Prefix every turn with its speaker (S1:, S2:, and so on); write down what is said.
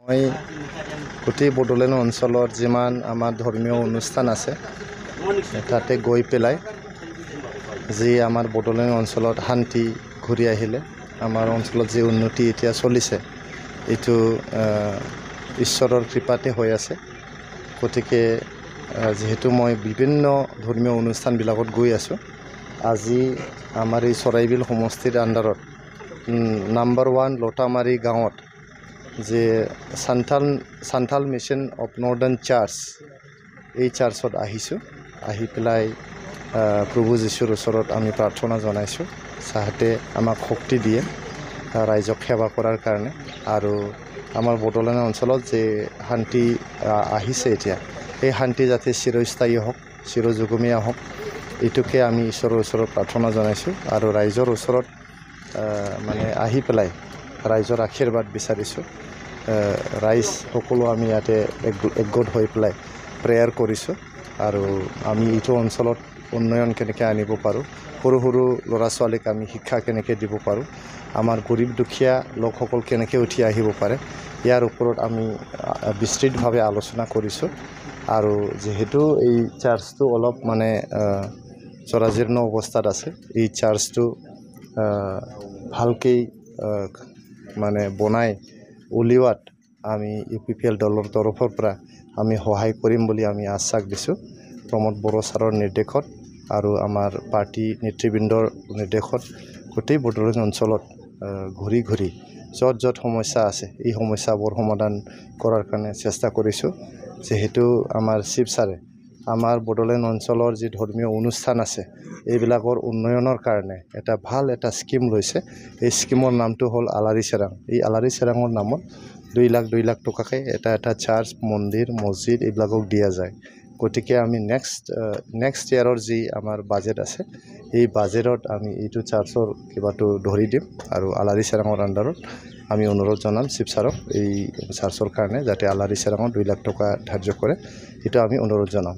S1: মই গোটেই বড়োলেণ্ড অঞ্চলৰ যিমান আমাৰ ধৰ্মীয় অনুষ্ঠান আছে তাতে গৈ পেলাই যি আমাৰ বড়োলেণ্ড অঞ্চলত শান্তি ঘূৰি আহিলে আমাৰ অঞ্চলত যি উন্নতি এতিয়া চলিছে এইটো ঈশ্বৰৰ কৃপাতে হৈ আছে। গতিকে যেহেতু মই বিভিন্ন ধৰ্মীয় অনুষ্ঠানবিলাকত গৈ আছোঁ, আজি আমাৰ এই চৰাইবিল সমষ্টিৰ আণ্ডাৰত নাম্বাৰ 1 লটামাৰী গাঁৱত যে Santhal mission of northern church এই চাৰ্চত আহিছোঁ। আহি পেলাই প্ৰভু যীশুৰ ওচৰত আমি প্ৰাৰ্থনা জনাইছোঁ যাতে আমাক শক্তি দিয়ে ৰাইজক সেৱা কৰাৰ কাৰণে, আৰু আমাৰ বড়োলেণ্ড অঞ্চলত যে শান্তি আহিছে এতিয়া এই শান্তি যাতে চিৰস্থায়ী হওক, চিৰযুগমীয়া হওক, এইটোকে আমি ঈশ্বৰৰ ওচৰত প্ৰাৰ্থনা জনাইছোঁ। আৰু ৰাইজৰ ওচৰত মানে আহি পেলাই ৰাইজৰ আশীৰ্বাদ বিচাৰিছোঁ। ৰাইজ সকলো আমি ইয়াতে একগোট হৈ পেলাই প্ৰেয়াৰ কৰিছোঁ আৰু আমি এইটো অঞ্চলত উন্নয়ন কেনেকৈ আনিব পাৰোঁ, সৰু সৰু ল'ৰা ছোৱালীক আমি শিক্ষা কেনেকৈ দিব পাৰোঁ, আমাৰ গৰীব দুখীয়া লোকসকল কেনেকৈ উঠি আহিব পাৰে, ইয়াৰ ওপৰত আমি বিস্তৃতভাৱে আলোচনা কৰিছোঁ। আৰু যিহেতু এই চাৰ্চটো অলপ মানে জৰাজীৰ্ণ অৱস্থাত আছে, এই চাৰ্চটো ভালকৈ মানে বনাই উলিওৱাত আমি UPPL দলৰ তৰফৰ পৰা আমি সহায় কৰিম বুলি আমি আশ্বাস দিছোঁ। প্ৰমোদ বড়ো ছাৰৰ নিৰ্দেশত আৰু আমাৰ পাৰ্টি নেতৃবৃন্দৰ নিৰ্দেশত গোটেই বড়োলেণ্ড অঞ্চলত ঘূৰি ঘূৰি য'ত য'ত সমস্যা আছে এই সমস্যাবোৰ সমাধান কৰাৰ কাৰণে চেষ্টা কৰিছোঁ। যিহেতু আমাৰ চিফ ছাৰে আমাৰ বড়োলেণ্ড অঞ্চলৰ যি ধৰ্মীয় অনুষ্ঠান আছে এইবিলাকৰ উন্নয়নৰ কাৰণে এটা ভাল এটা স্কিম লৈছে। এই স্কিমৰ নামটো হ'ল আলাৰী চেৰাং। এই আলাৰী চেৰাঙৰ নামত 2 লাখ টকাকৈ এটা চাৰ্চ, মন্দিৰ, মছজিদ এইবিলাকক দিয়া যায়। গতিকে আমি নেক্সট ইয়াৰৰ যি আমাৰ বাজেট আছে এই বাজেটত আমি এইটো চাৰ্চৰ কিবাটো ধৰি দিম আৰু আলাৰী চেৰাঙৰ আণ্ডাৰত আমি অনুৰোধ জনাম চিফ ছাৰক এই চাৰ্চৰ কাৰণে যাতে আলাৰী চেৰাঙত 2 লাখ টকা ধাৰ্য কৰে, এইটো আমি অনুৰোধ জনাম।